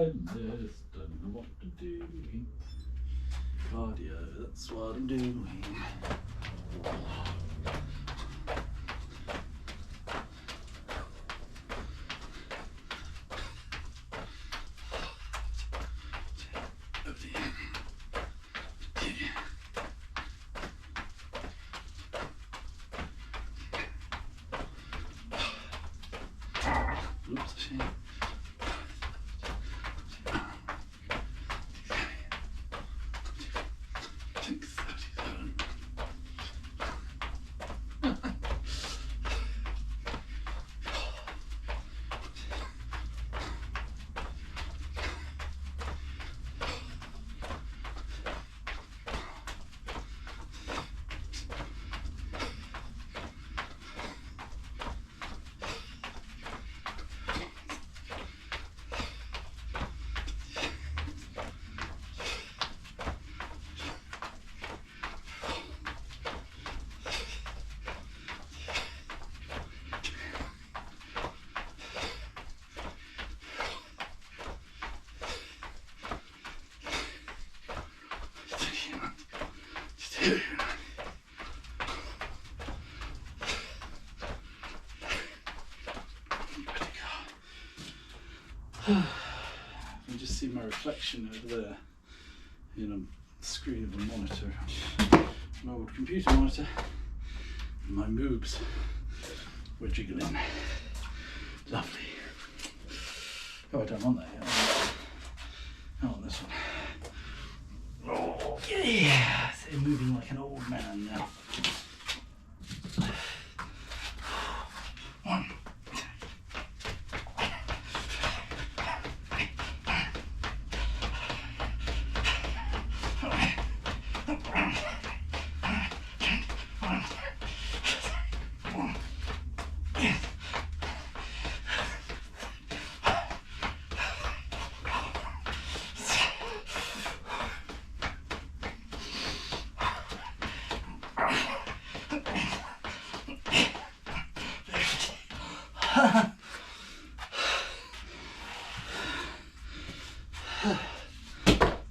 tiredness, don't know what to do. Cardio, that's what I'm doing. Oops, shit. I can just see my reflection over there in a screen of a monitor, an old computer monitor, and my moobs were jiggling. Lovely. Oh, I don't want that yet. I want this one. Oh, yeah! So moving like an old man now. One.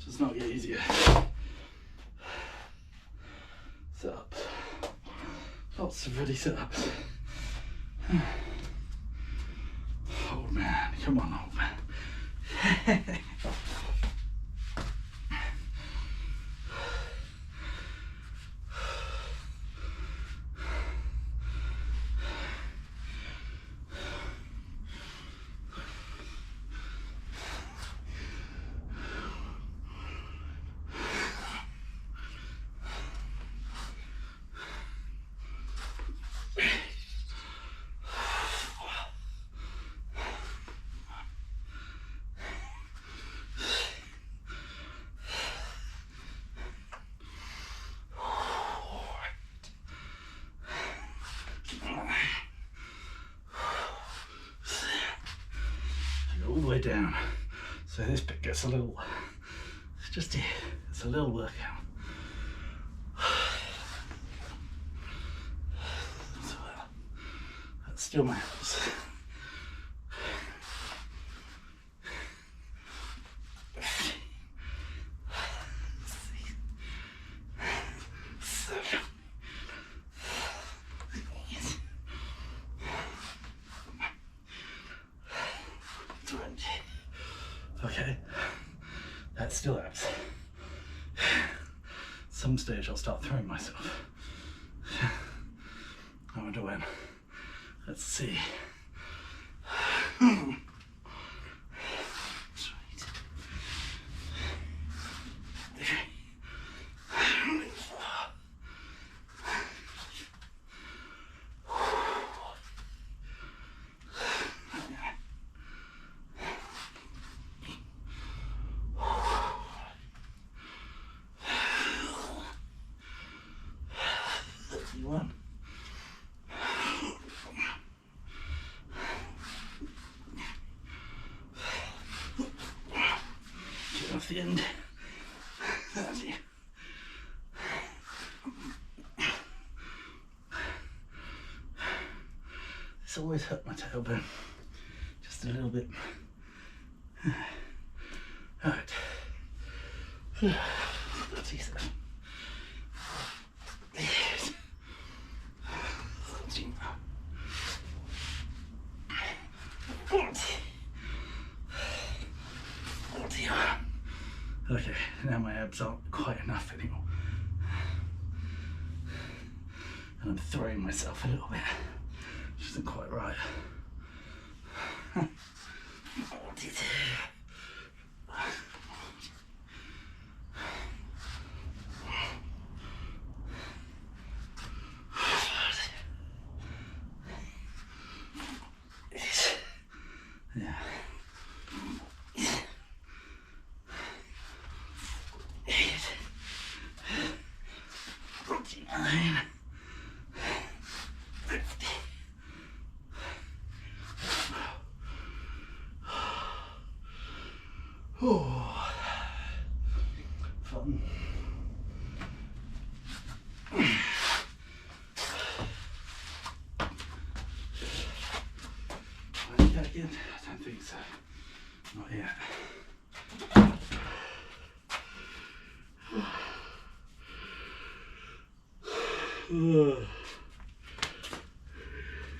Does not get easier. Sit-ups. Lots of ready sit-ups. Old man, come on, old man. All the way down. So this bit gets a little, it's just here, it's a little workout. So that's still my house. Okay, that's still abs. Some stage I'll start throwing myself. I wonder when. Let's see. One. Get off the end. That's it. This always hurt my tailbone. Just a little bit. 37. Okay, now my abs aren't quite enough anymore. And I'm throwing myself a little bit, which isn't quite right. Yeah. Oh, fun. Again? I don't think so. Not yet.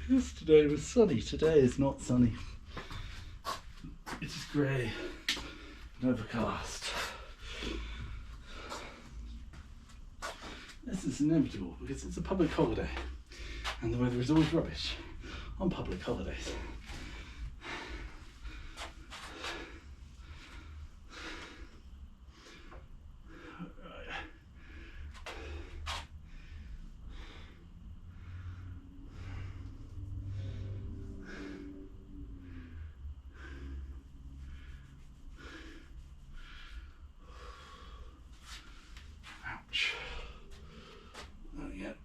Yesterday was sunny, today is not sunny. It is grey and overcast. This is inevitable because it's a public holiday and the weather is always rubbish on public holidays. Ouch. Not yet.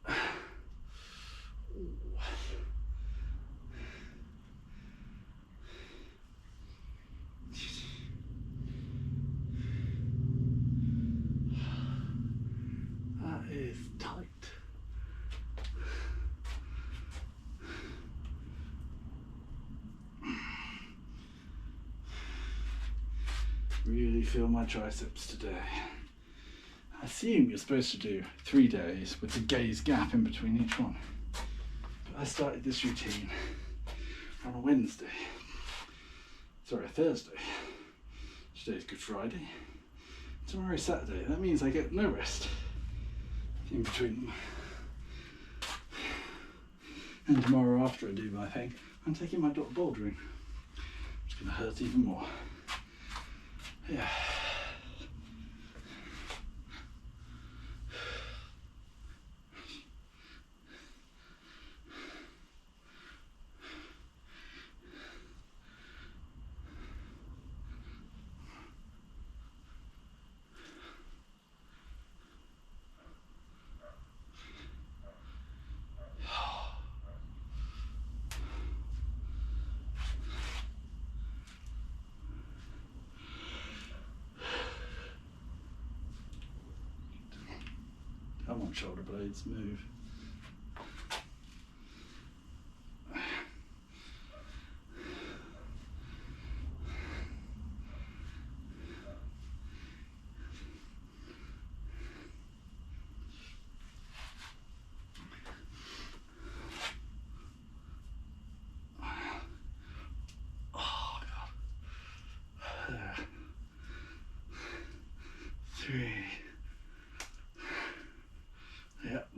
That is tight. Really feel my triceps today. I assume you're supposed to do 3 days with the gaze gap in between each one. But I started this routine on a Wednesday. Sorry, a Thursday. Today's Good Friday. Tomorrow's Saturday. That means I get no rest in between them. And tomorrow after I do my thing, I'm taking my dog bouldering. It's going to hurt even more. Yeah. Come on, shoulder blades, move. Oh, God. 3. Yep.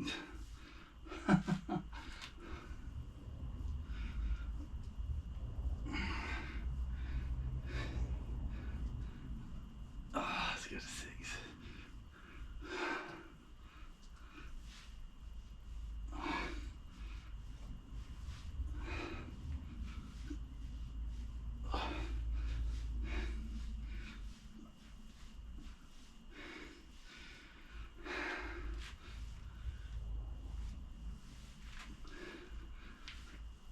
Let's go to 6.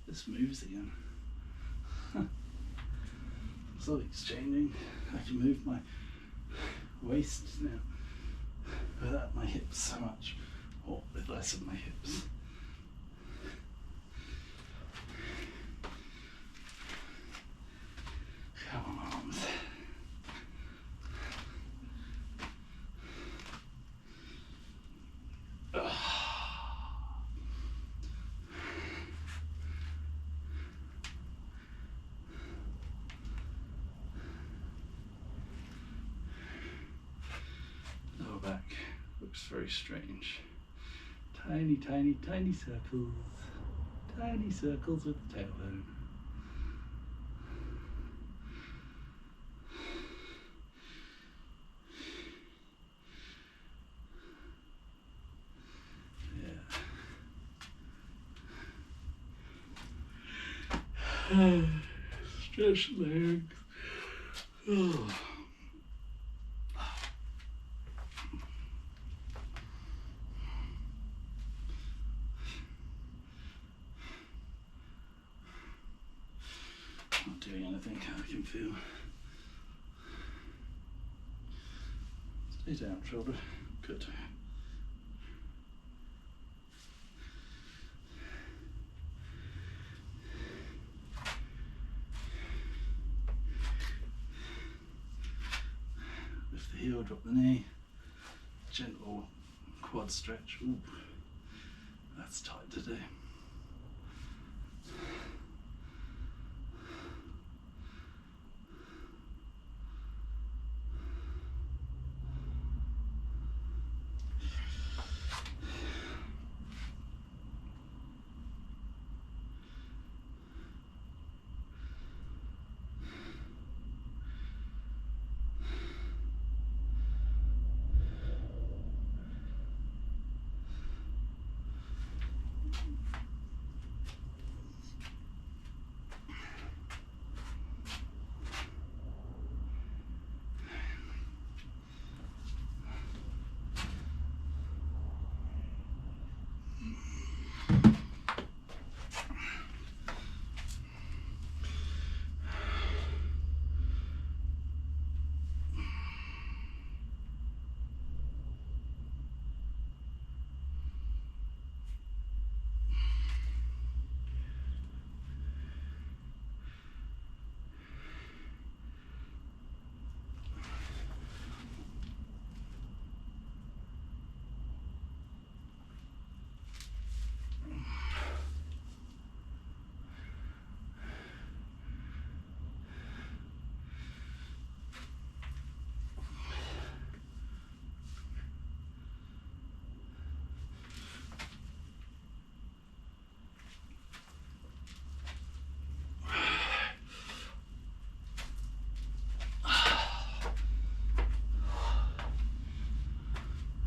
This moves again. Something's changing. I can move my waist now without my hips so much, or with less of my hips. Come on, arms. looks very strange. Tiny, tiny, tiny circles. Tiny circles with the tailbone. Yeah. Stretch legs. Oh. Not doing anything I can feel. Stay down, shoulder. Good. Lift the heel, drop the knee. Gentle quad stretch. Ooh, that's tight to do.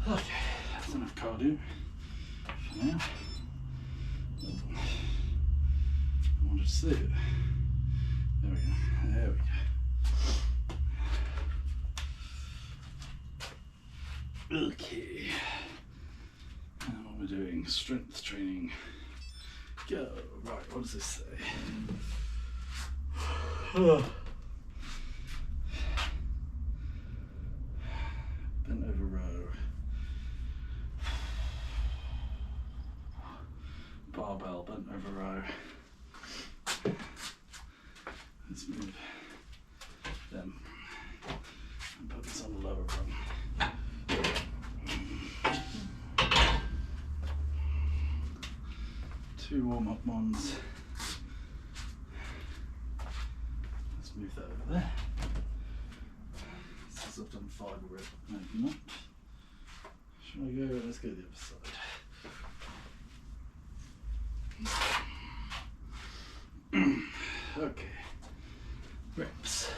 Okay, that's enough cardio for now. I want to see it. There we go. There we go. Okay. Now we're doing strength training. Go. Right, what does this say? Bent over row. Barbell bent over row. Let's move them and put this on the lower rung. Two warm-up ones. Let's move that over there. Since I've done 5 already, maybe not. Shall I go? Let's go to the other side. Okay, reps,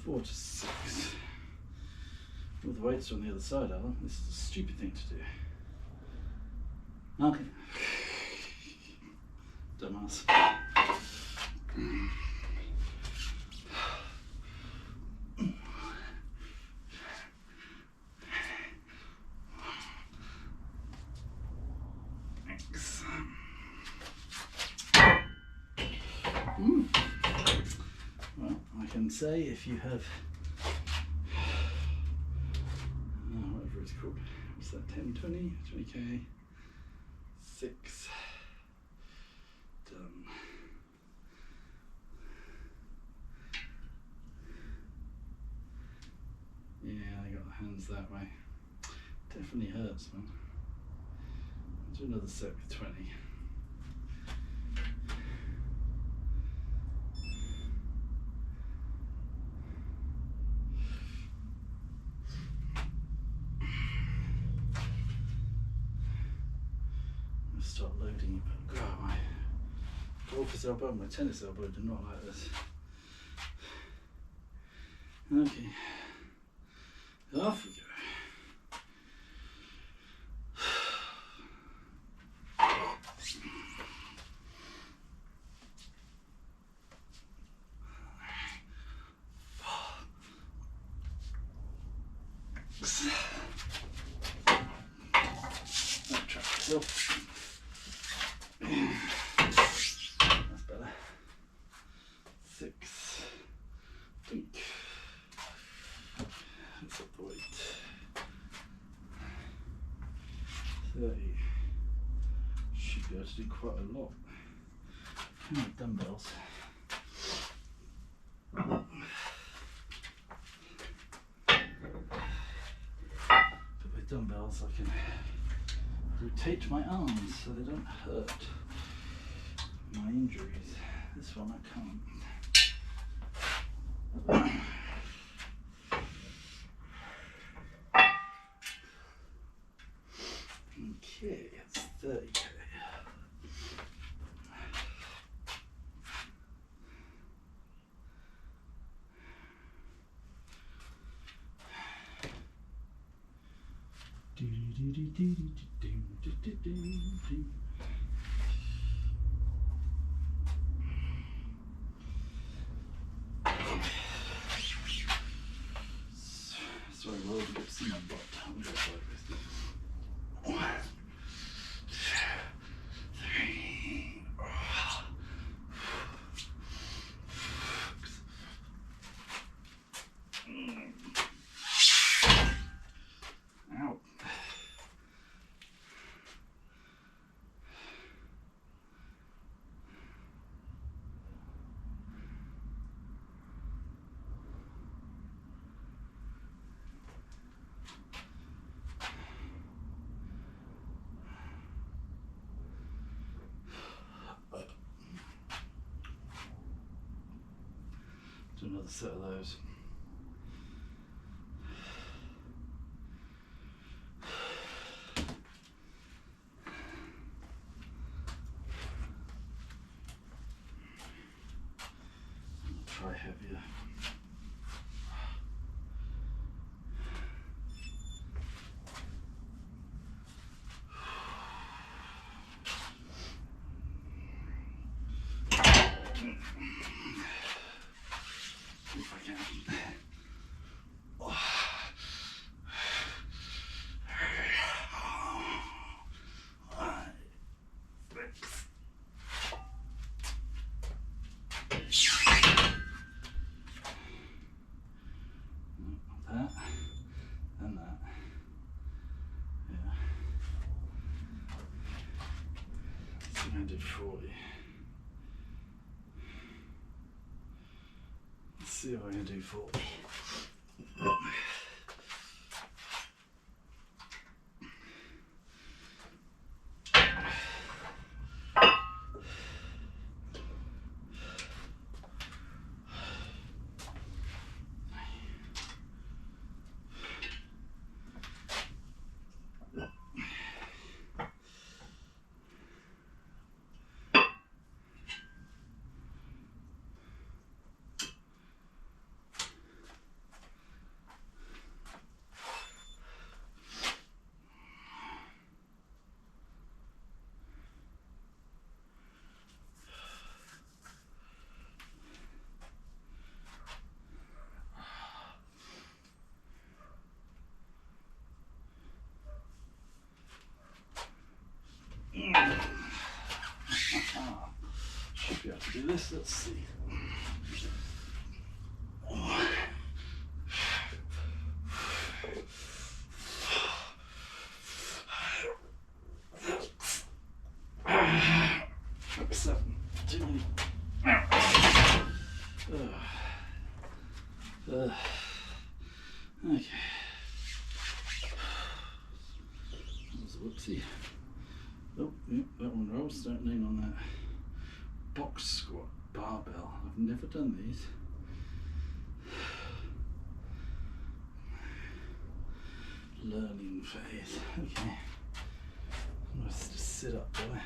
4 to 6. Well, the weights are on the other side, Alan. This is a stupid thing to do. Okay. Dumbass. Well, I can say if you have, whatever it's called, what's that, 10, 20, 20k, 6, done. Yeah, I got the hands that way. Definitely hurts, man. I'll do another set with 20. loading, but God, my golfer's elbow and my tennis elbow do not like this. Okay, off we go. That track myself. That's better. 6. Think. That's up the weight. 30. Should be able to do quite a lot. With dumbbells. But with dumbbells I can rotate my arms so they don't hurt my injuries. This one I can't. Okay, it's 30k. Sorry, well, you can see my butt. I'm going to go like this. 1, 2, 3. Ow. Do another set of those. Try heavier. If I can. That and that. Yeah. So I did 40. Let's see if I can do 40. Should be able to do this. Let's see. Seven. Too many. Okay. That was a whoopsie. Oh, yeah, that one rolls. Don't lean on that. Box squat barbell. I've never done these. Learning phase. Okay. Let's just sit up, boy.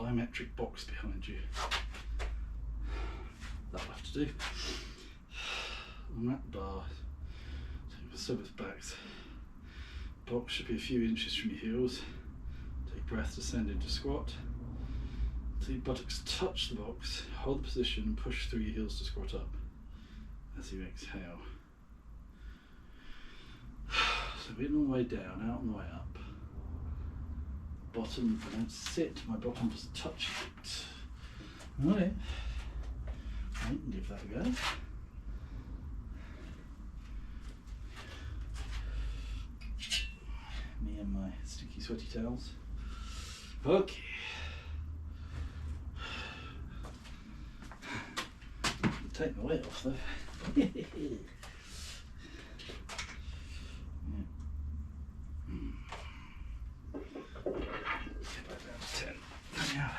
plyometric box behind you. That'll have to do. On that bar, take the service backs. Box should be a few inches from your heels. Take breath, descend into squat. Until your buttocks touch the box, hold the position and push through your heels to squat up as you exhale. So in all the way down, out and the way up. Bottom, I don't sit, my bottom just touches it. Alright, I can give that a go. Me and my sticky sweaty towels. Okay. Take the weight off though. Get back down to 10. Yeah.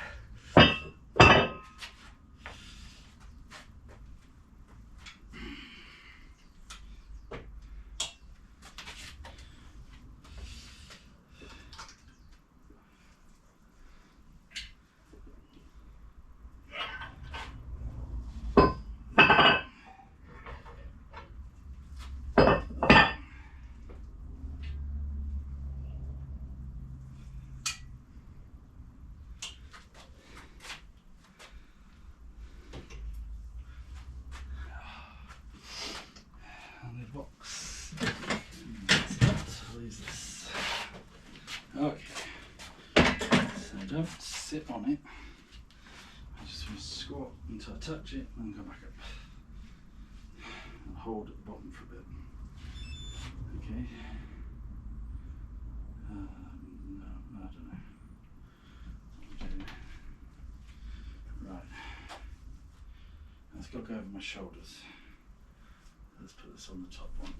Box. I'll use this. Okay. So don't sit on it. I just want to squat until I touch it and then go back up. And hold at the bottom for a bit. Okay. No, I don't know. Okay. Right. Let's go over my shoulders. Let's put this on the top one.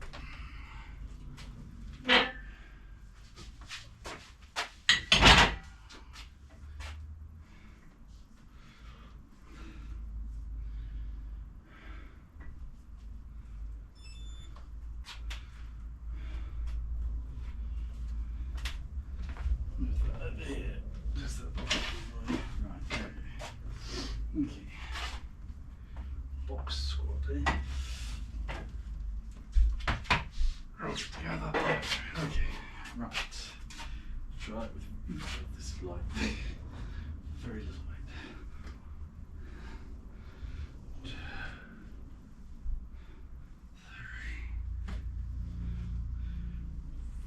Move that over here. Just that bottom. Right, okay. Box squat there. Okay, right. Try it with this light. Very little light. 2,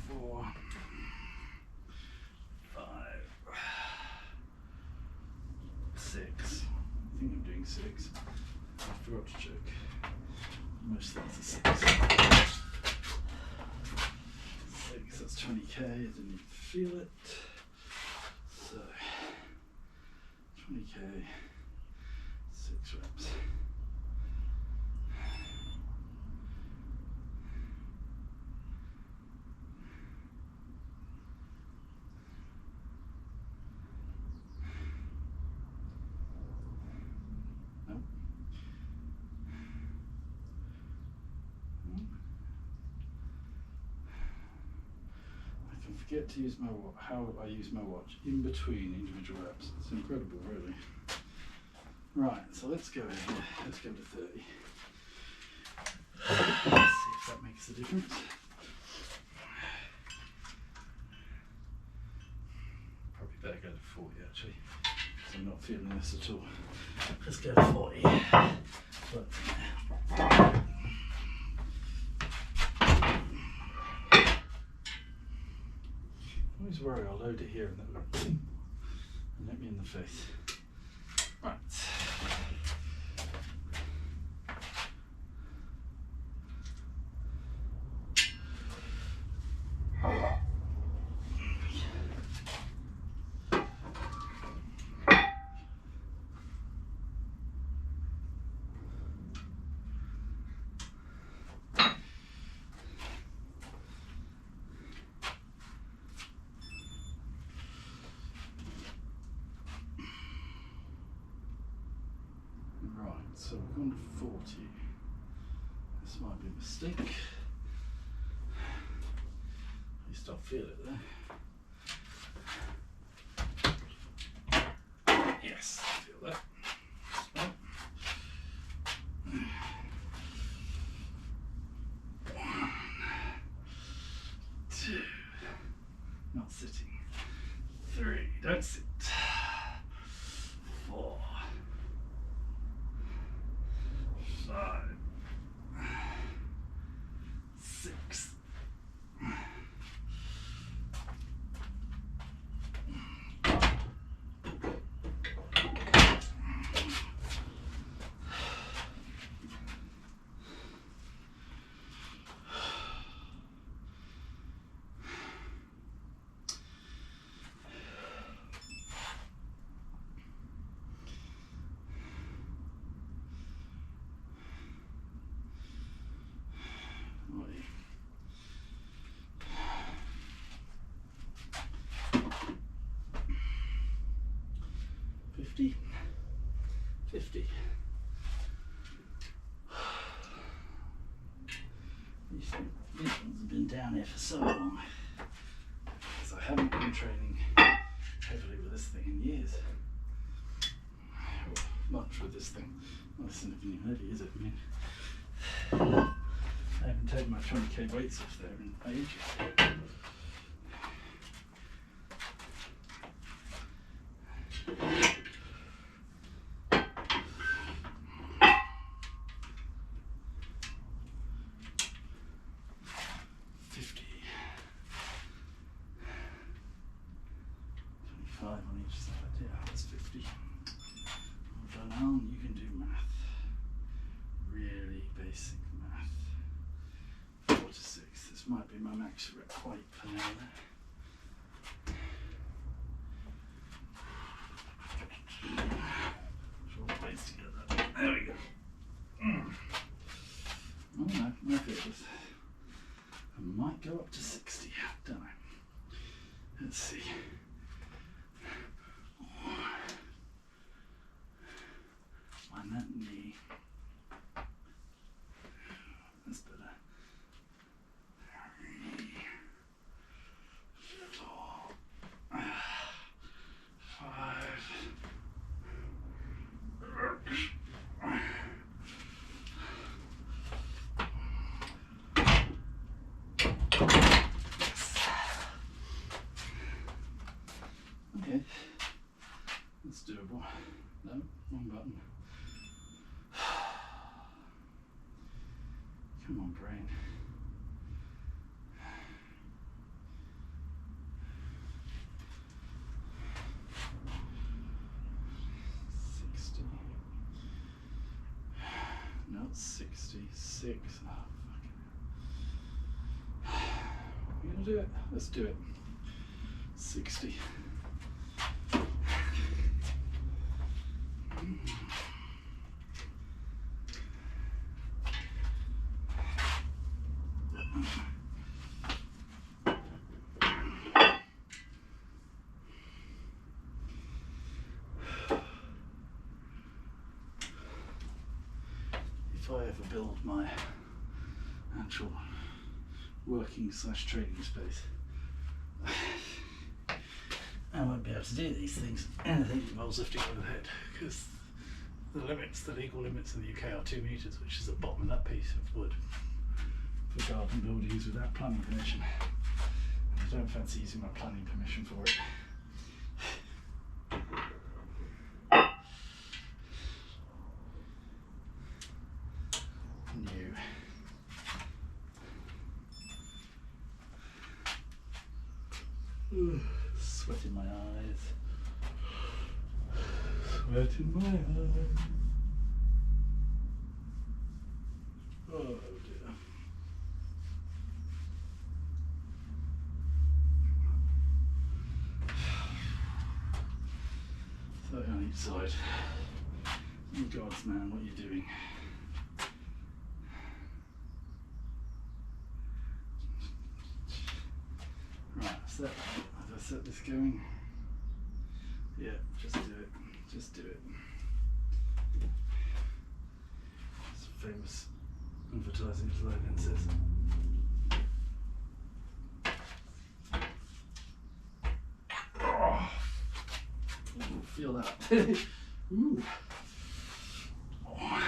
3, 4, 5, 6. I think I'm doing 6. I forgot to check. Most things are 6. That's 20k, I didn't even feel it. So, 20k, 6 reps. Nope. Forget to use my watch. How I use my watch in between individual reps. It's incredible, really. Right, so let's go here. Let's go to 30. Let's see if that makes a difference. Probably better go to 40 actually, because I'm not feeling this at all. Let's go to 40. But, I always worry I'll load it here and then and hit me in the face. Right. So we're going to 40. This might be a mistake. At least I'll feel it there. 50. These ones have been down here for so long because I haven't been training heavily with this thing in years. Or much with this thing. Well, this isn't even heavy, is it? I mean, I haven't taken my 20k weights off there in ages. On each side, yeah, that's 50. Well done, Alan, you can do math. Really basic math. 4 to 6. This might be my max rep weight for now. Draw the weights together. There we go. Oh no, no feelers. I might go up to 60, don't I? Let's see. Mind that knee. That's better. 4, 5. Okay, that's doable. No, wrong button. Come on, brain. No, it's 66. Oh, fucking hell. We're gonna do it. Let's do it. 60. If I ever build my actual working / training space, I won't be able to do these things. Anything that involves lifting overhead, because the legal limits in the UK are 2 meters, which is the bottom of that piece of wood for garden buildings without planning permission. And I don't fancy using my planning permission for it. Sweat in my eyes. Sweat in my eyes. Oh dear. So on each side. Oh God's man, what are you doing? Right, so have I set this going? Yeah, just do it. Just do it. It's a famous advertising slogan says. Oh, ooh, feel that. Ooh. Oh.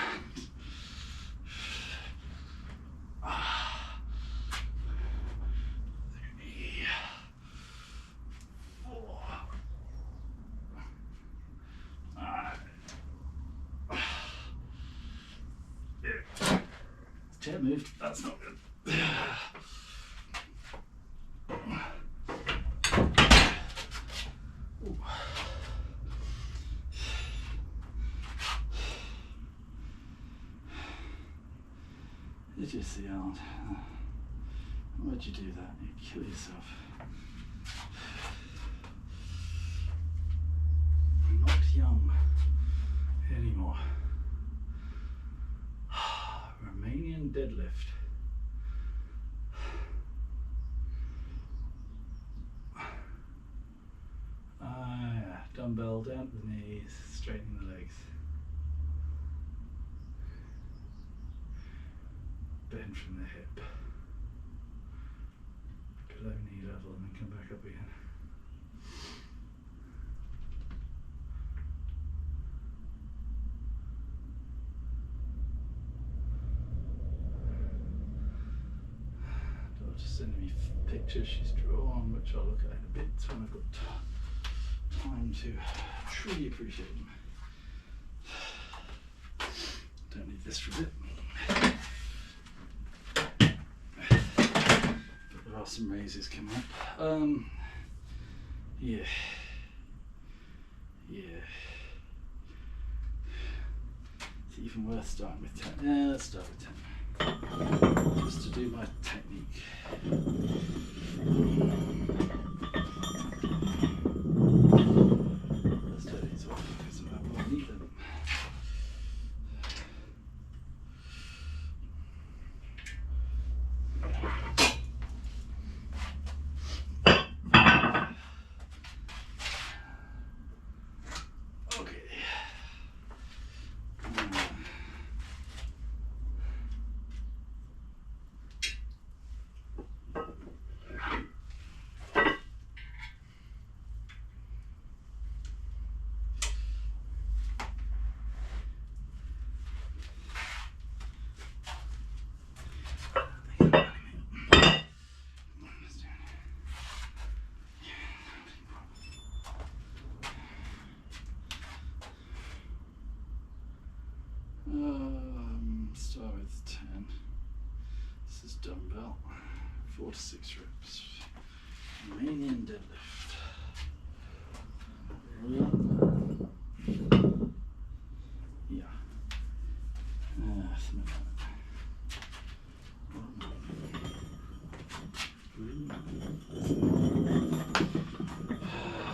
Chair moved, that's not good. Ooh. Did you see, Alan? Why'd you do that? You kill yourself. I'm not young anymore. Romanian deadlift. Yeah, dumbbell down to the knees, straightening the legs. bend from the hip below knee level and then come back up again. Daughter's sending me pictures she's drawn, which I'll look at in a bit when I've got time to truly appreciate them. Don't need this for a bit. But there are some raises coming up. Yeah. It's even worth starting with 10. Yeah, let's start with 10. Just to do my technique. Let's turn these off because I will need them. Start with 10. This is dumbbell, 4 to 6 reps. Romanian deadlift. Yeah. Something like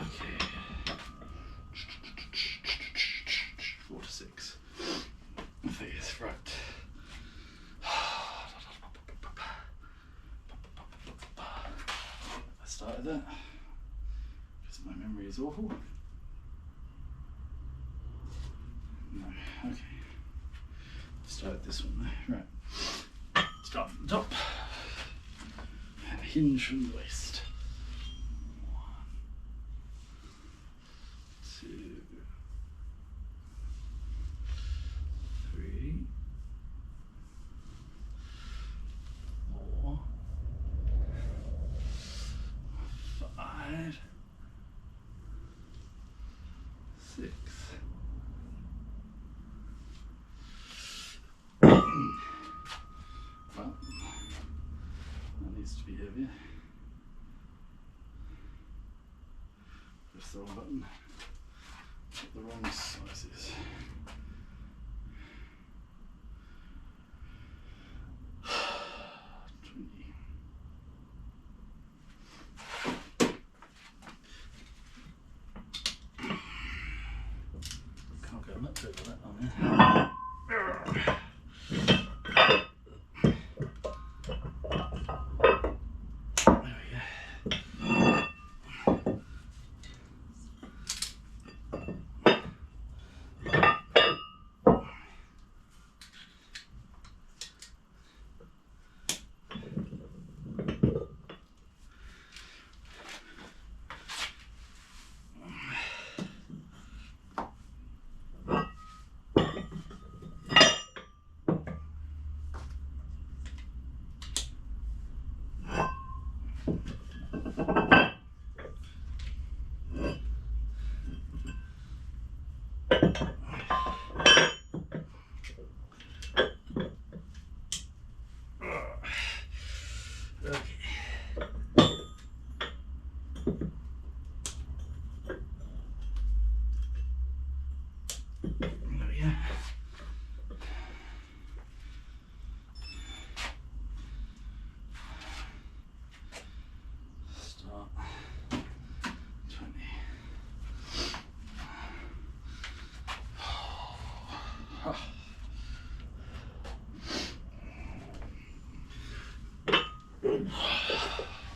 Okay. 4 to 6. I think it's right. I started that because my memory is awful. No, okay. Started this one there. Right. Start from the top. And hinge from the waist. 1, 2, 3, 4, 5, 6. Well, that needs to be heavier. Press the wrong button. Put the wrong sizes. Can't go much over that on there.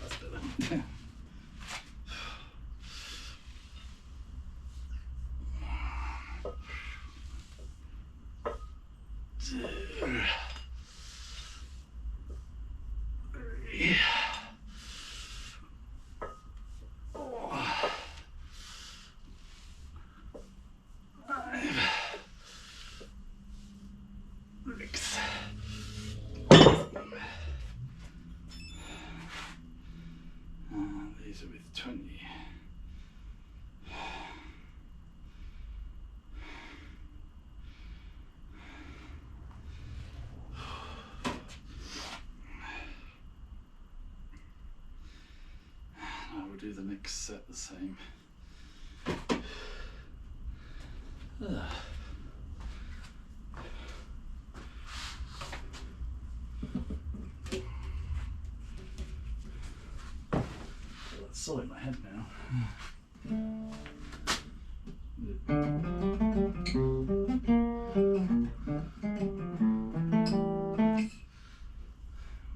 That's better. do the next set the same. That's all in my head now.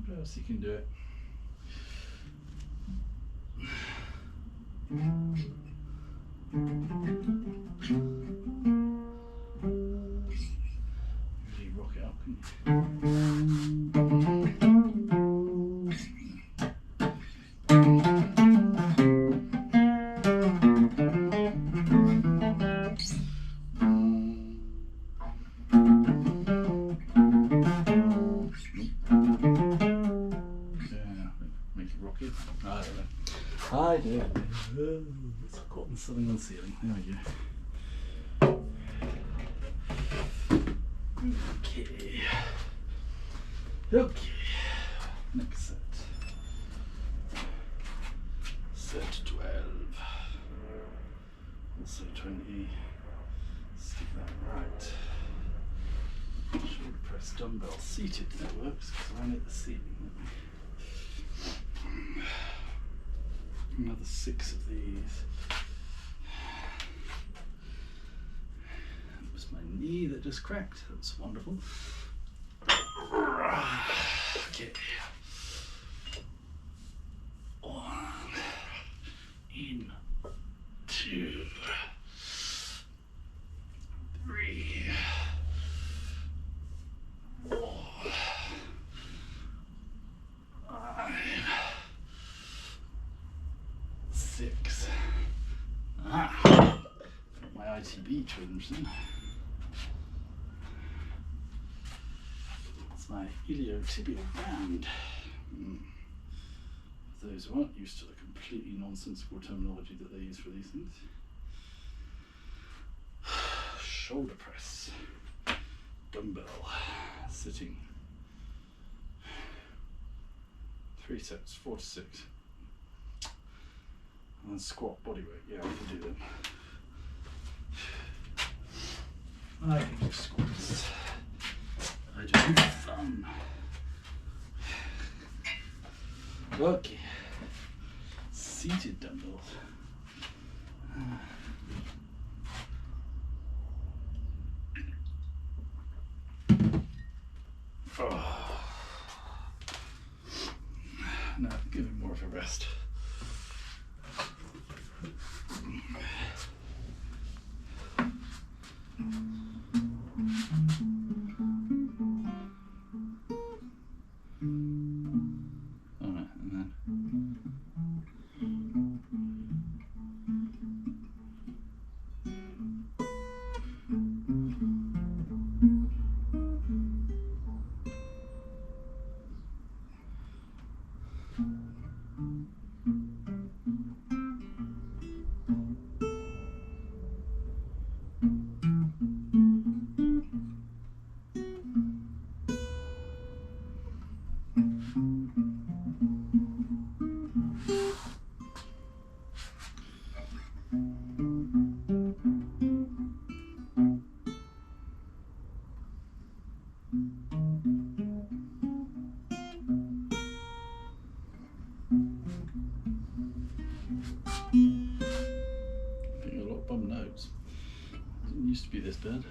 What else you can do it? Really rock it up, can you? I do. It's caught in something on the ceiling. There we go. Okay. Okay. Next set. Set 12. Also 20. Stick that right. Shoulder press dumbbell seated. That works because I'm at the ceiling. Another 6 of these. That was my knee that just cracked. That's wonderful. Okay. 1 in 2 3 4 5 6. My ITB twinge then. It's my iliotibial band. For those who aren't used to the completely nonsensical terminology that they use for these things. Shoulder press. Dumbbell. Sitting. 3 sets, 4 to 6. And then squat body weight, yeah, we can do them. I can do squats. I do fun. Okay. Seated dumbbells. Oh. Now give him more of a rest. Used to be this bad.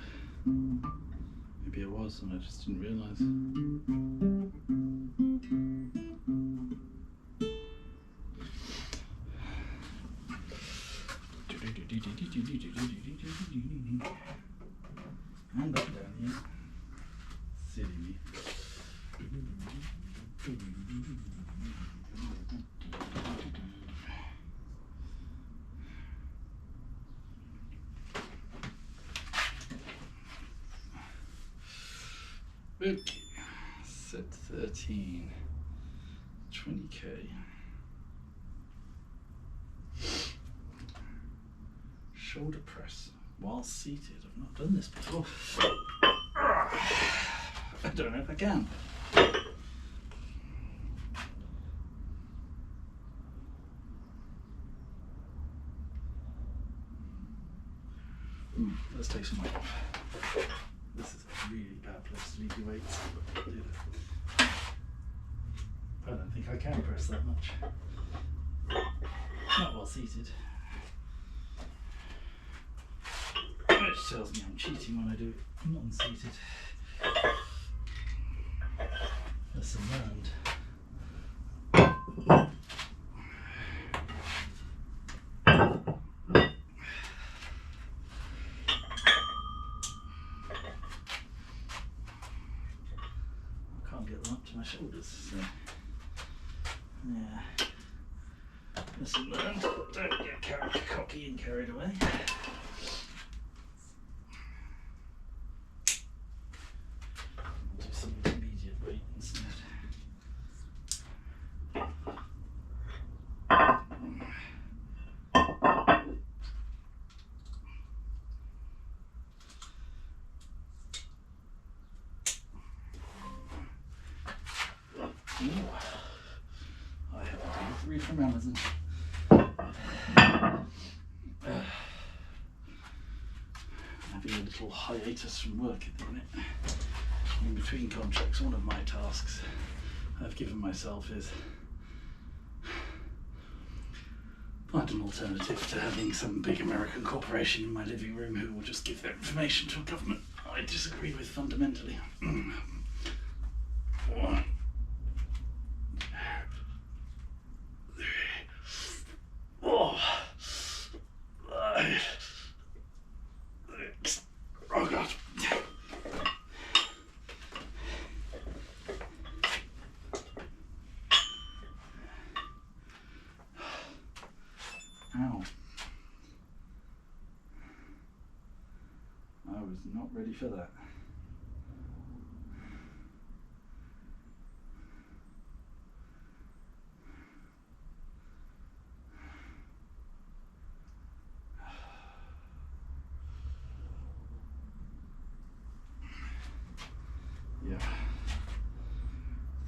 Maybe I was and I just didn't realise. And back down here. Silly me. Okay, set 13, 20k. Shoulder press while seated. I've not done this before. I don't know if I can. This is a really bad place to leave your weights. I don't think I can press that much. Not while seated. Which tells me I'm cheating when I do it non-seated. Lesson learned. I can't get them up to my shoulders, so yeah. Lesson learned. Don't get cocky and carried away. Do some intermediate weight instead. I have a delivery from Amazon. Having a little hiatus from work at the minute. In between contracts, one of my tasks I've given myself is find an alternative to having some big American corporation in my living room who will just give their information to a government I disagree with fundamentally. Oh God. Ow. I was not ready for that. Yeah,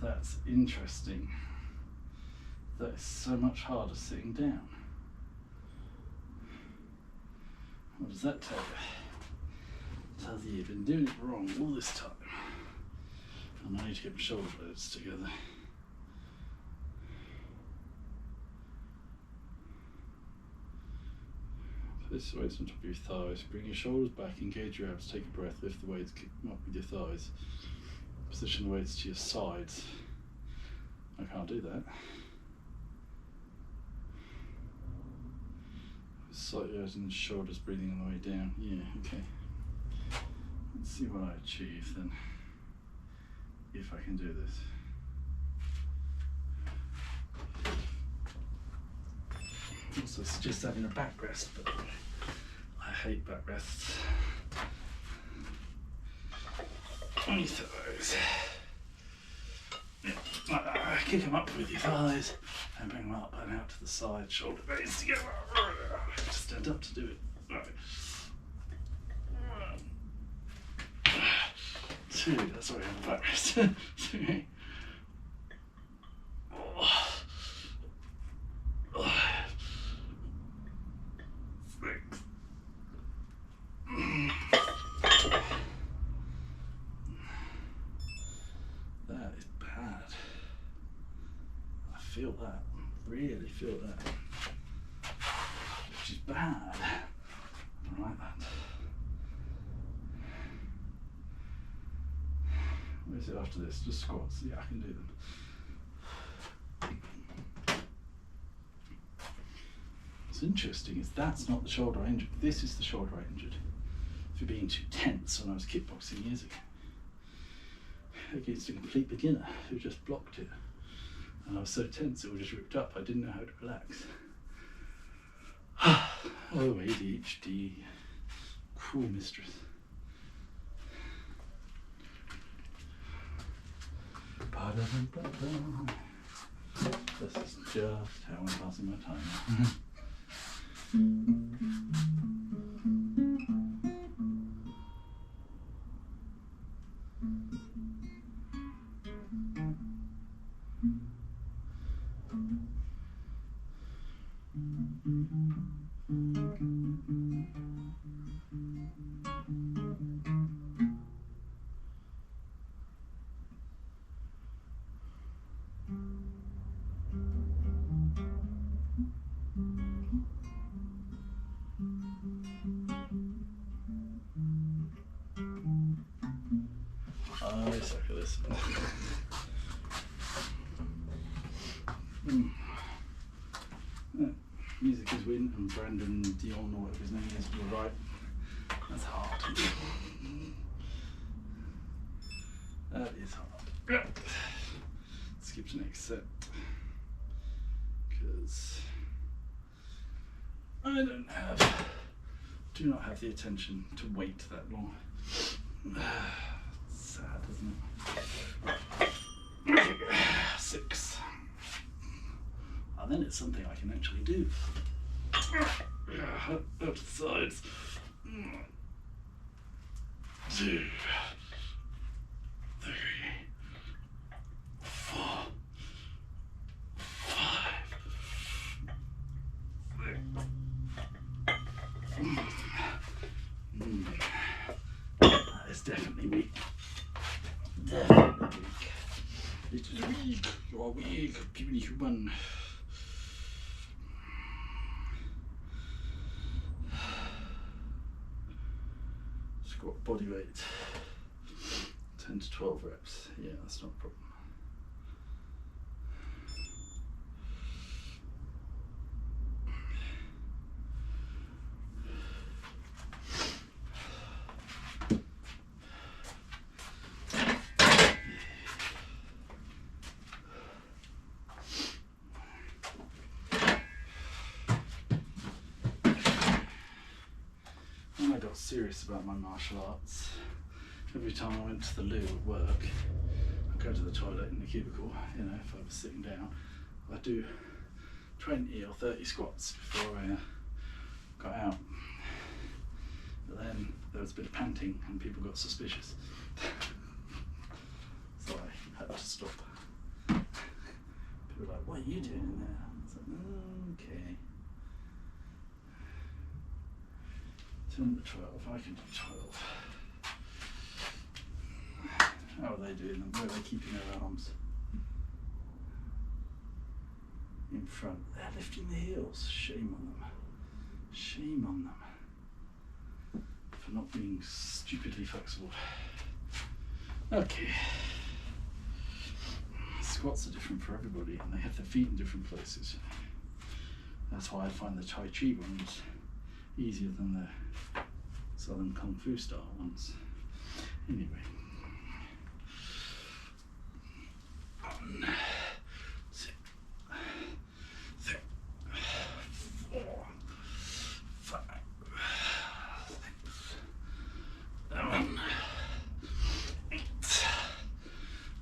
that's interesting. That is so much harder sitting down. What does that tell you? It tells you you've been doing it wrong all this time. And I need to get my shoulder blades together. Place the weights on top of your thighs. Bring your shoulders back, engage your abs, take a breath, lift the weights, kick them up with your thighs. Position the weights to your sides. I can't do that. Slightly opening the shoulders, breathing on the way down. Yeah, okay. Let's see what I achieve then, if I can do this. Also suggest having a back rest, but I hate back rests. On your thighs. Yeah. Kick them up with your thighs and bring them up and out to the side, shoulder blades together. Just stand up to do it. Right. 2, that's why I have a back rest. 3. That is bad. I feel that, really feel that. Which is bad. I don't like that. What is it after this? Just squats. Yeah, I can do them. What's interesting is that's not the shoulder I injured. This is the shoulder I injured for being too tense when I was kickboxing years ago against a complete beginner who just blocked it. And I was so tense it was just ripped up. I didn't know how to relax. Oh, ADHD. Cruel mistress. This is just how I'm passing my time. I suck at this. Music is Win and Brandon Dion, or whatever his name is, were right. That's hard. That is hard. Skip to next set. Because I do not have the attention to wait that long. It's sad, isn't it? 6. And then it's something I can actually do. Out to the sides. 2, 3, 4, 5, 6. That is definitely weak. Definitely weak. It is weak. You are weak, puny human. Squat body weight. 10 to 12 reps. Yeah, that's not a problem. When I got serious about my martial arts, every time I went to the loo at work, I'd go to the toilet in the cubicle, you know, if I was sitting down, I'd do 20 or 30 squats before I got out. But then there was a bit of panting and people got suspicious. So I had to stop. People were like, what are you doing in there? I was like, okay. 10 to 12, I can do 12. How are they doing them? Where are they keeping their arms? In front. They're lifting the heels. Shame on them. Shame on them. For not being stupidly flexible. Okay. Squats are different for everybody and they have their feet in different places. That's why I find the Tai Chi ones easier than the Southern Kung Fu style ones. Anyway. 1, 2, 3, 4, 5, 6, 7, 8,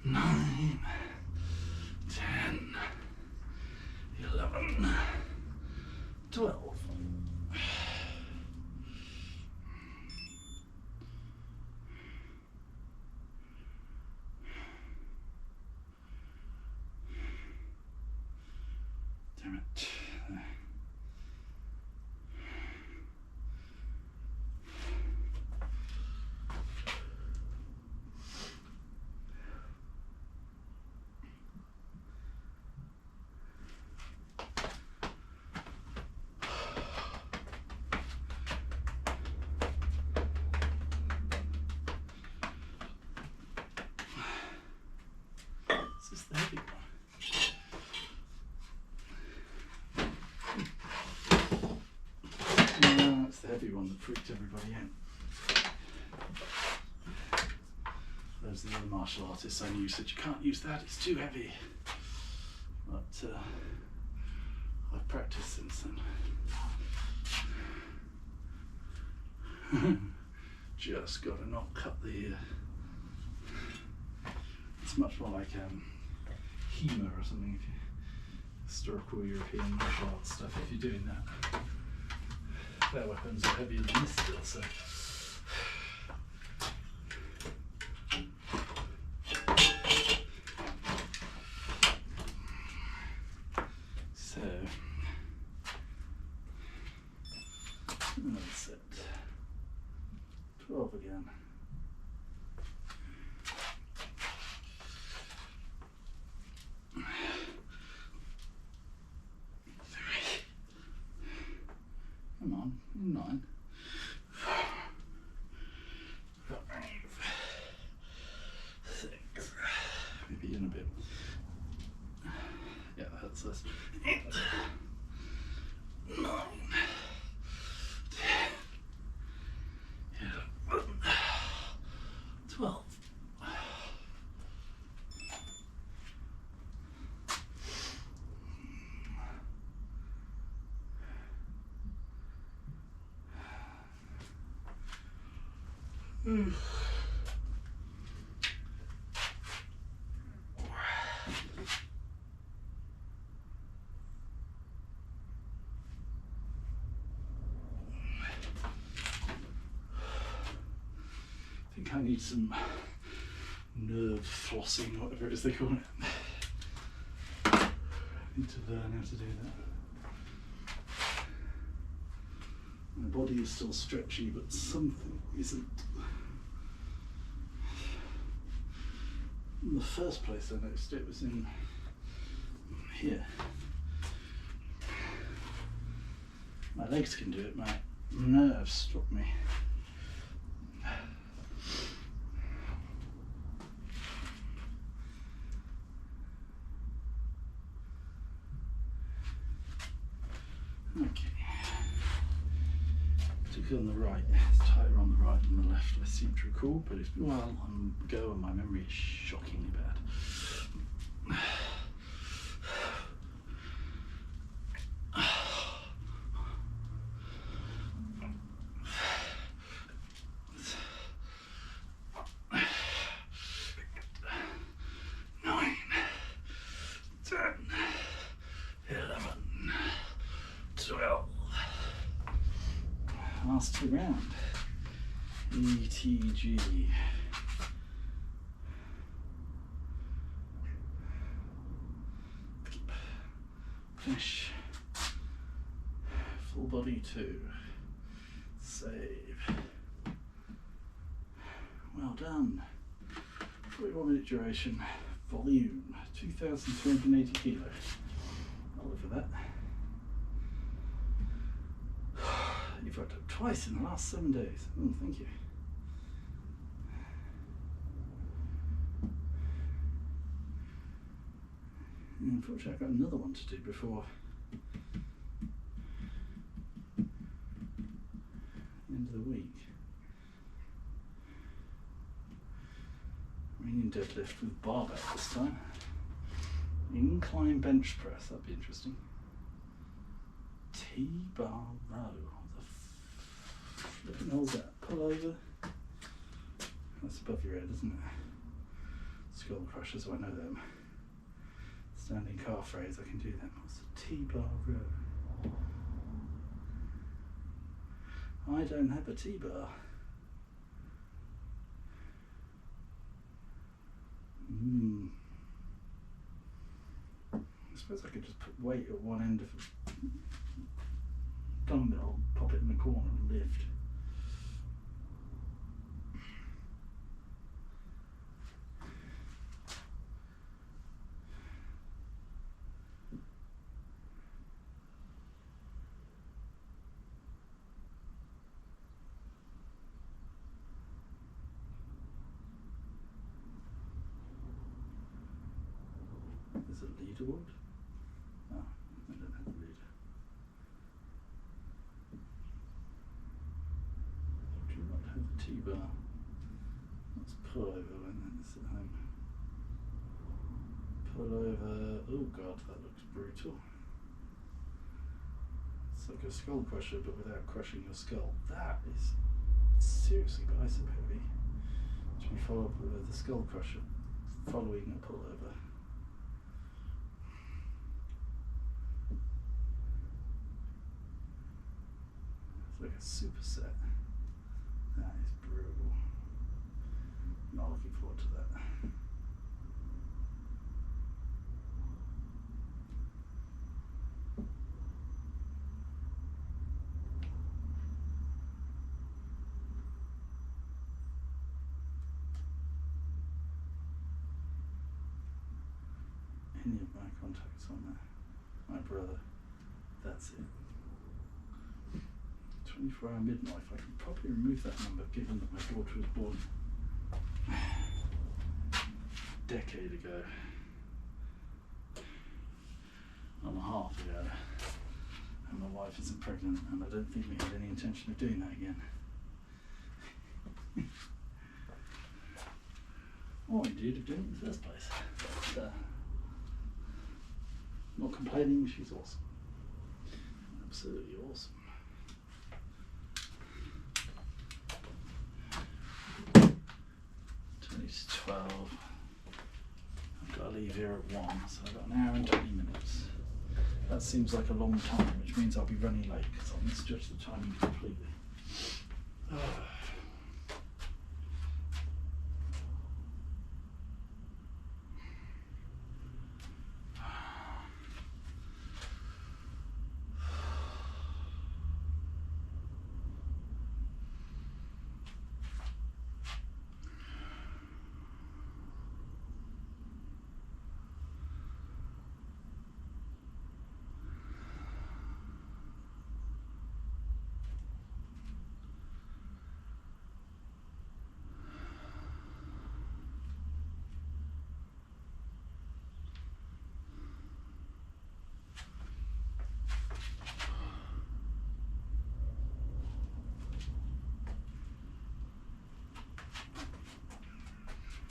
9, 10, 11, 12. Damn it. This is the heavy one. That's the heavy one that freaked everybody out. Those are the other martial artists I knew said you can't use that, it's too heavy. But I've practiced since then. Just got to not cut the. It's much more like HEMA or something. If you, historical European martial arts stuff. If you're doing that, their weapons are heavier than this still. So. Another set. 12 again. Come on, 9. 5, 12. I think I need some nerve flossing, whatever it is they call it. I need to learn how to do that. My body is still stretchy, but something isn't. In the first place I noticed it was in here. My legs can do it, my nerves stop me. Okay. Particularly on the right, it's tighter on the right than the left, I seem to recall, but it's been a while ago and my memory is shockingly bad. Last two round. ETG. Finish. Full body 2. Save. Well done. 41-minute duration. Volume 2,280 kilos. I'll live with that. You've worked up twice in the last 7 days. Oh, thank you. And unfortunately, I've got another one to do before the end of the week. Running deadlift with barbell this time. Incline bench press, that'd be interesting. T-bar row. What the hell's that? Pull over? That's above your head, isn't it? Skull crushers, I know them. Standing calf raise, I can do them. What's a T-bar row? I don't have a T-bar. I suppose I could just put weight at one end of a dumbbell, pop it in the corner and lift. There's a leaderboard. Oh, I don't have the leader. Do not have the T-bar. Let's pull over when it's at home. Pull over. Oh god, that looks brutal. It's like a skull crusher, but without crushing your skull. That is seriously bicep heavy. To be followed with the skull crusher following a pullover. It's like a superset. That is brutal. Not looking forward to that. Any of my contacts on there. My brother. That's it. 24-hour midlife. I could probably remove that number given that my daughter was born a decade ago. And a half ago. And my wife isn't pregnant, and I don't think we had any intention of doing that again. or indeed of doing it in the first place. But, not complaining, she's awesome. Absolutely awesome. It's 12. I've got to leave here at 1, so I've got an hour and 20 minutes. That seems like a long time, which means I'll be running late because I'll misjudge the timing completely.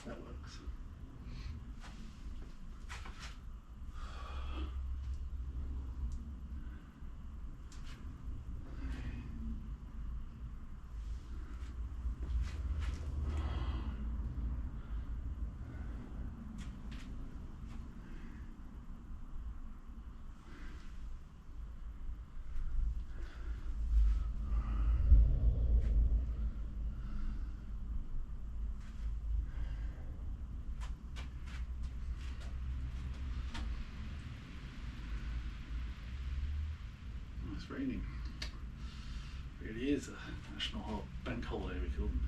That works. It's raining. It really is a national bank holiday, we call them.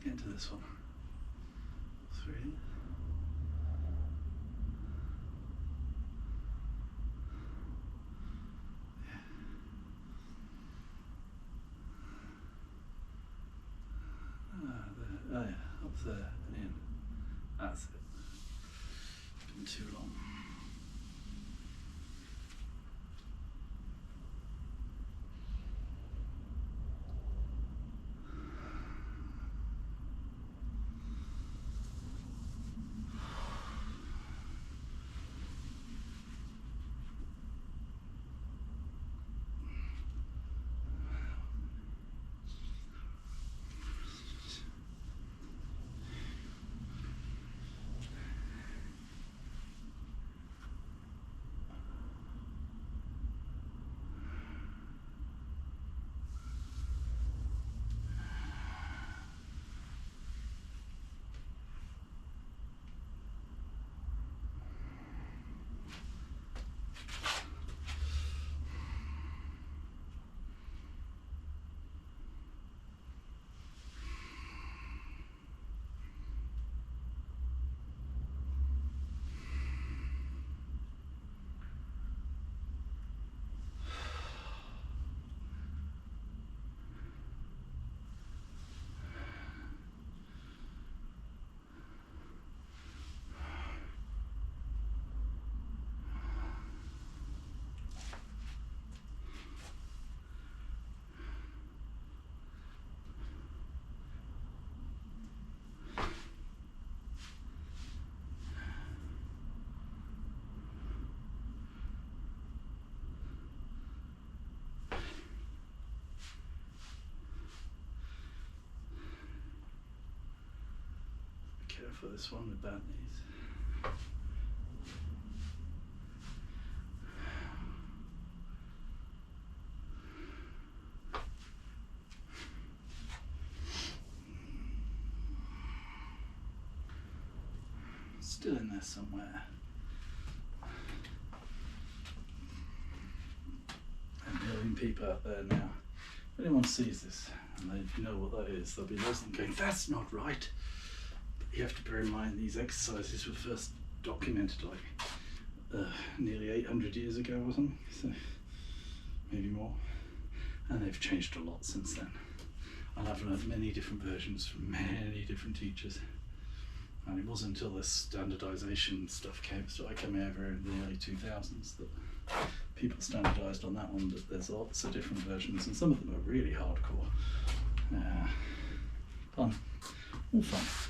Into this one. 3. Oh yeah, up there and in. That's it. Been too long. for this one with bad knees. Still in there somewhere. A million people out there now. If anyone sees this and they know what that is, they'll be listening going, that's not right. But you have to bear in mind these exercises were first documented like nearly 800 years ago or something, so maybe more. And they've changed a lot since then. And I've learned many different versions from many different teachers. And it wasn't until this standardization stuff started coming over in the early 2000s that people standardized on that one, but there's lots of different versions and some of them are really hardcore. Fun, all fun.